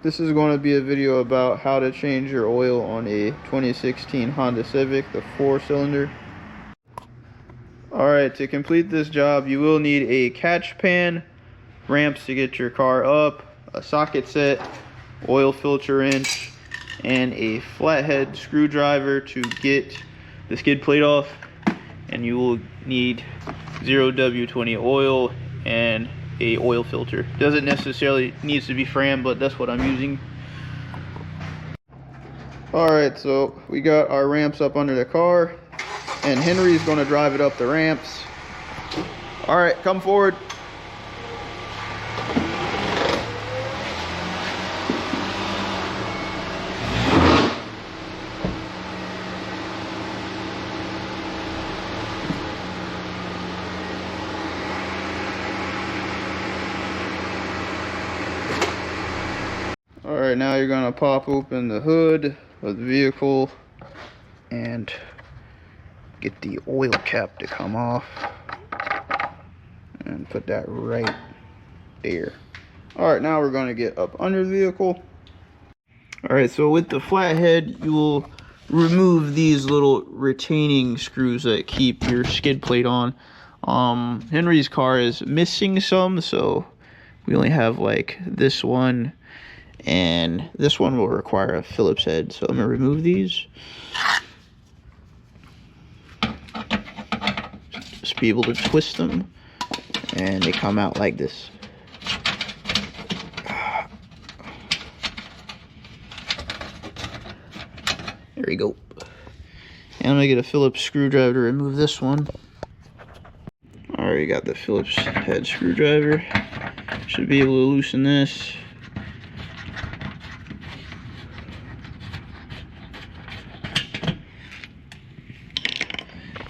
This is going to be a video about how to change your oil on a 2016 Honda Civic, the 4-cylinder. Alright, to complete this job you will need a catch pan, ramps to get your car up, a socket set, oil filter wrench, and a flathead screwdriver to get the skid plate off. And you will need 0W20 oil and a oil filter. Doesn't necessarily needs to be Fram, but that's what I'm using. Alright, so we got our ramps up under the car, and Henry's going to drive it up the ramps. Alright, come forward. Alright, now you're going to pop open the hood of the vehicle and get the oil cap to come off and put that right there. Alright, now we're going to get up under the vehicle. Alright, so with the flathead you will remove these little retaining screws that keep your skid plate on. Henry's car is missing some, so we only have like this one, and this one will require a Phillips head, so I'm gonna remove these. Just be able to twist them and they come out like this. There we go. And I'm gonna get a Phillips screwdriver to remove this one. Alright, got the Phillips head screwdriver. Should be able to loosen this.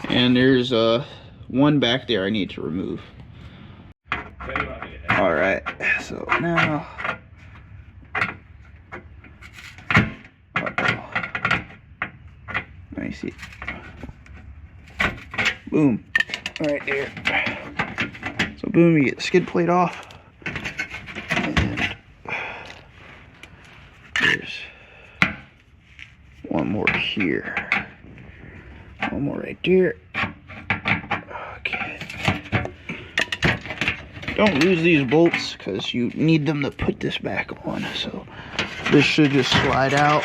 And there's one back there I need to remove. Alright, so now let me see. Boom. Right there. So boom, you get the skid plate off. And there's one more here. One more right there. Okay. Don't lose these bolts because you need them to put this back on. So this should just slide out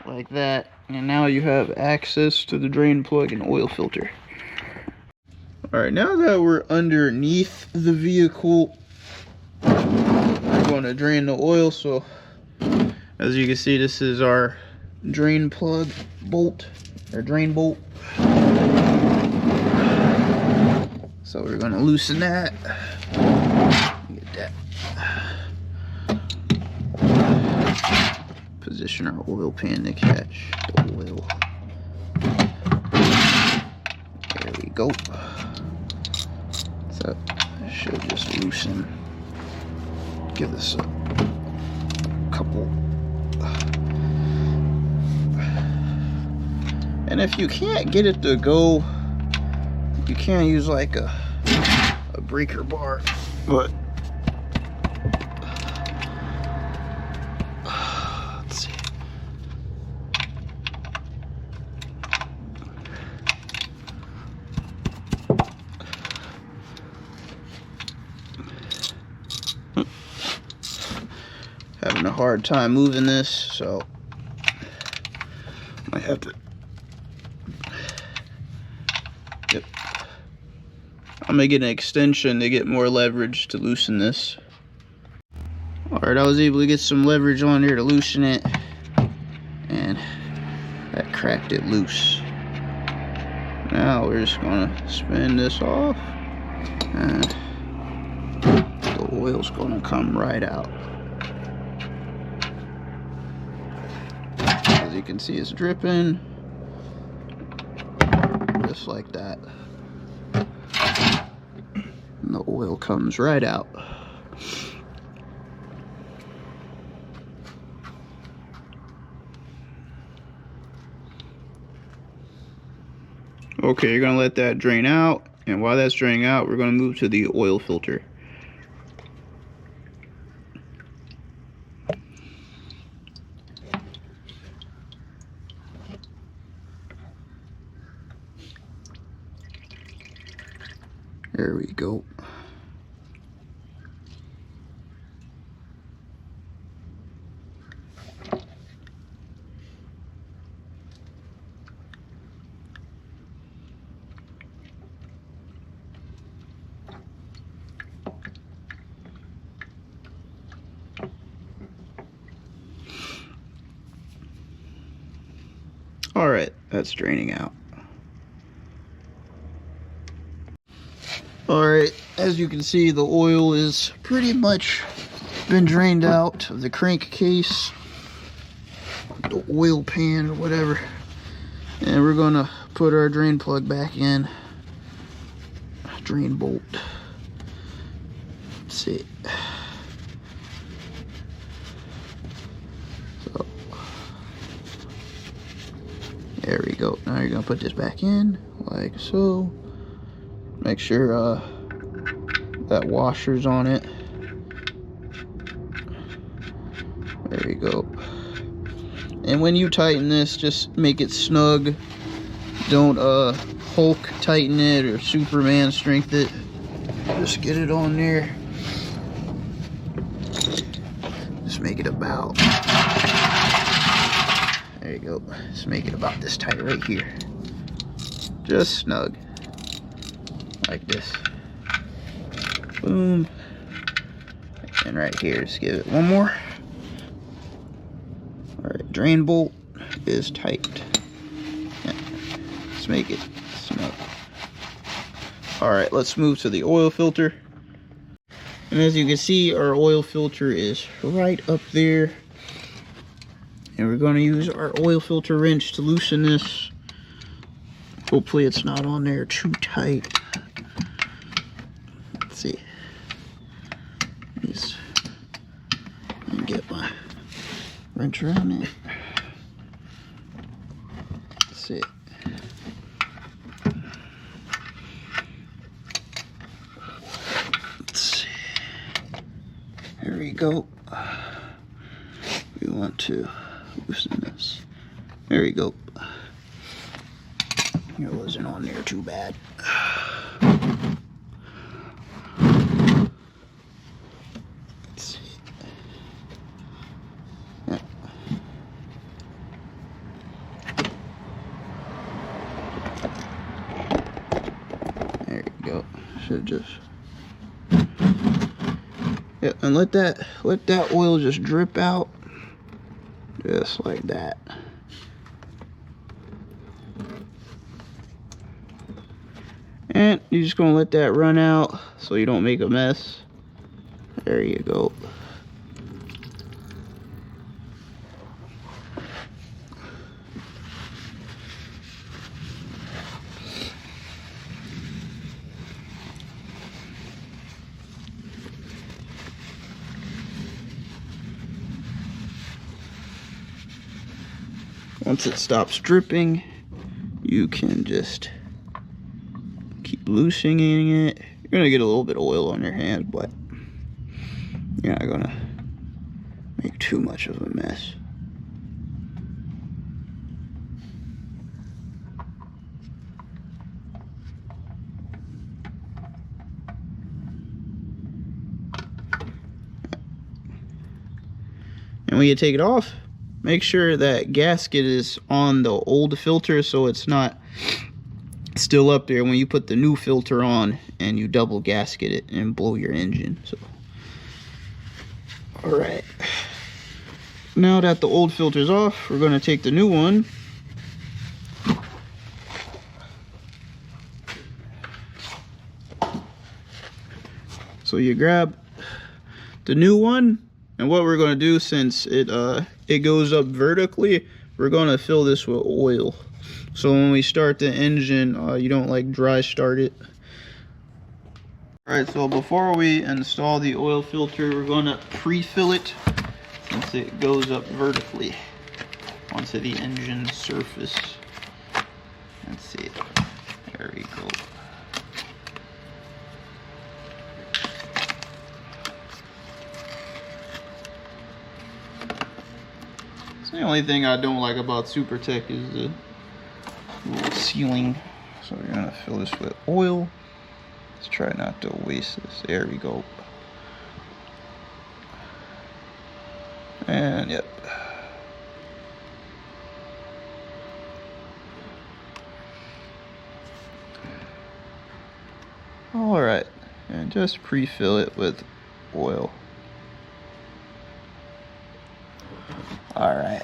like that. And now you have access to the drain plug and oil filter. Alright, now that we're underneath the vehicle, we're going to drain the oil. So as you can see, this is our drain plug bolt, or drain bolt. So we're going to loosen that. Get that. Position our oil pan to catch the oil. There we go. So it should just loosen. Give this a couple. And if you can't get it to go, you can use like a breaker bar, but let's see. Having a hard time moving this, so I have to. Yep. I'm gonna get an extension to get more leverage to loosen this. Alright, I was able to get some leverage on here to loosen it, and that cracked it loose. Now we're just gonna spin this off, and the oil's gonna come right out. As you can see, it's dripping just like that, and the oil comes right out. Okay, you're gonna let that drain out, and while that's draining out, we're gonna move to the oil filter. There we go. All right, that's draining out. All right, as you can see, the oil is pretty much been drained out of the crankcase, the oil pan or whatever. And we're gonna put our drain plug back in. Drain bolt. Let's see. So there we go. Now you're gonna put this back in like so. Make sure that washer's on it. There you go. And when you tighten this, just make it snug. Don't Hulk tighten it or Superman strength it. Just get it on there. Just make it about, there you go. Just make it about this tight right here. Just snug. Like this. Boom. And right here, just give it one more. Alright, drain bolt is tight. Yeah. Let's make it snug. Alright, let's move to the oil filter. And as you can see, our oil filter is right up there. And we're going to use our oil filter wrench to loosen this. Hopefully it's not on there too tight. Let's see. Just get my wrench around it. That's it. Let's see. There we go. We want to loosen this. There we go. It wasn't on there too bad. Let's see. Yeah. There you go. Should just, yeah, and let that oil just drip out, just like that. And you're just gonna let that run out so you don't make a mess. There you go. Once it stops dripping, you can just keep loosening it. You're gonna get a little bit of oil on your hands, but you're not gonna make too much of a mess. And when you take it off, make sure that gasket is on the old filter so it's not still up there when you put the new filter on and you double gasket it and blow your engine. So all right, now that the old filter's off, we're going to take the new one so you grab the new one, and what we're going to do, since it goes up vertically, we're going to fill this with oil. So when we start the engine, you don't like dry start it. Alright, so before we install the oil filter, we're going to pre-fill it since it goes up vertically onto the engine surface. Let's see. There we go. So the only thing I don't like about SuperTech is the little sealing. So we're gonna fill this with oil. Let's try not to waste this. There we go. And yep. Alright, and just pre-fill it with oil. Alright.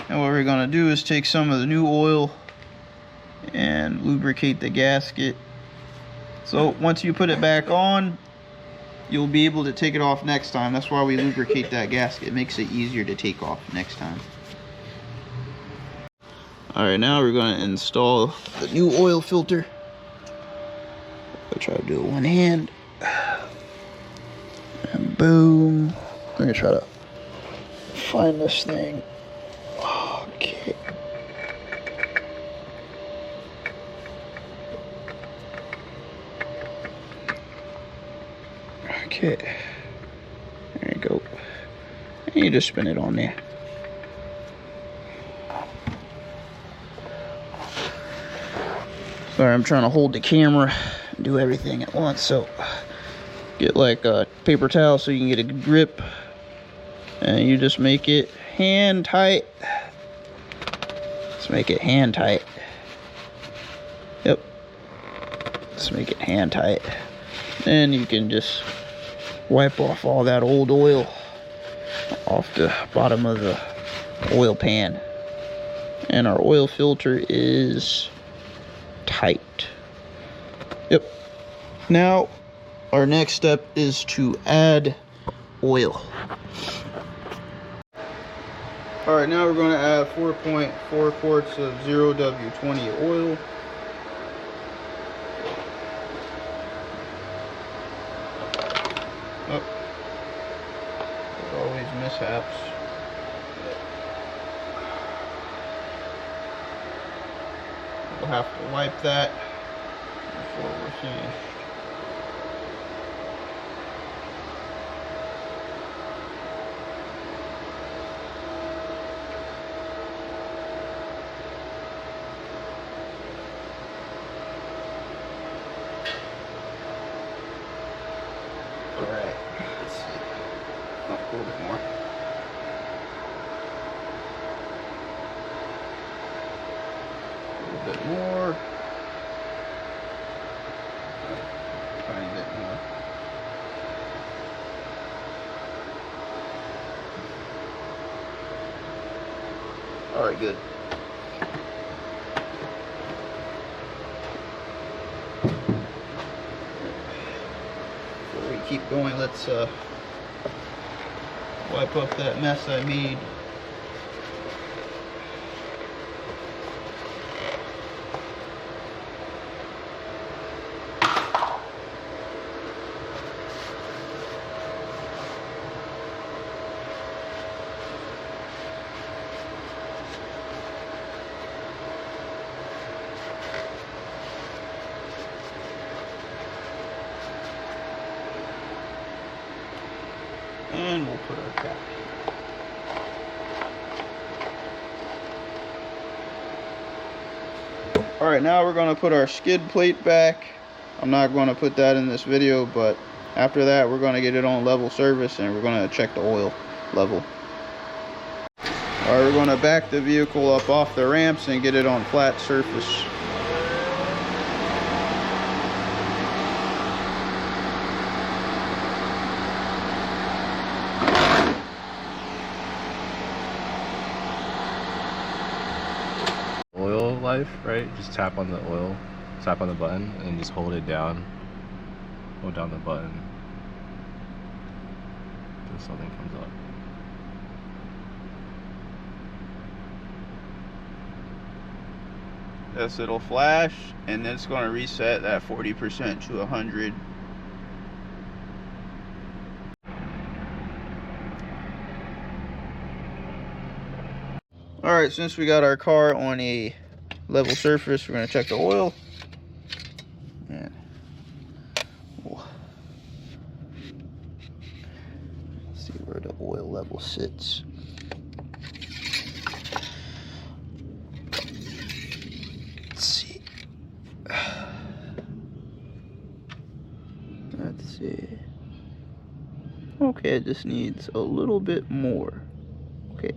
And what we're going to do is take some of the new oil and lubricate the gasket. So once you put it back on, you'll be able to take it off next time. That's why we lubricate that gasket. It makes it easier to take off next time. Alright, now we're going to install the new oil filter. I'll try to do it one hand. And boom. I'm going to try to find this thing. Okay. Okay. There you go. And you just spin it on there. Sorry, I'm trying to hold the camera and do everything at once, so get like a paper towel so you can get a good grip, and you just make it hand tight. Let's make it hand tight. Yep. Let's make it hand tight. Then you can just wipe off all that old oil off the bottom of the oil pan. And our oil filter is tight. Yep. Now our next step is to add oil. Alright, now we're going to add 4.4 quarts of 0W20 oil. Oh, there's always mishaps. We'll have to wipe that before we're finished. Alright, let's see. Oh, a little bit more. A little bit more. Tiny bit more. Alright, good. Before we keep going, let's wipe up that mess I made. And we'll put our cap. Alright, now we're going to put our skid plate back. I'm not going to put that in this video, but after that we're going to get it on level service and we're going to check the oil level. Alright, we're going to back the vehicle up off the ramps and get it on flat surface. Oil life, right? Just tap on the oil, tap on the button, and just hold it down. Hold down the button until something comes up. Yes, it'll flash, and then it's going to reset that 40% to 100. Alright, since we got our car on a level surface, we're going to check the oil. And we'll see where the oil level sits. Okay, it just needs a little bit more. Okay,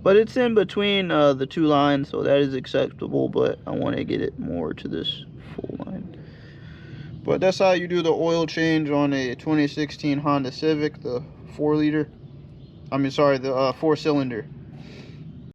but it's in between the two lines, so that is acceptable, but I want to get it more to this full line. But that's how you do the oil change on a 2016 Honda Civic, the 4-liter. I mean, sorry, the 4-cylinder.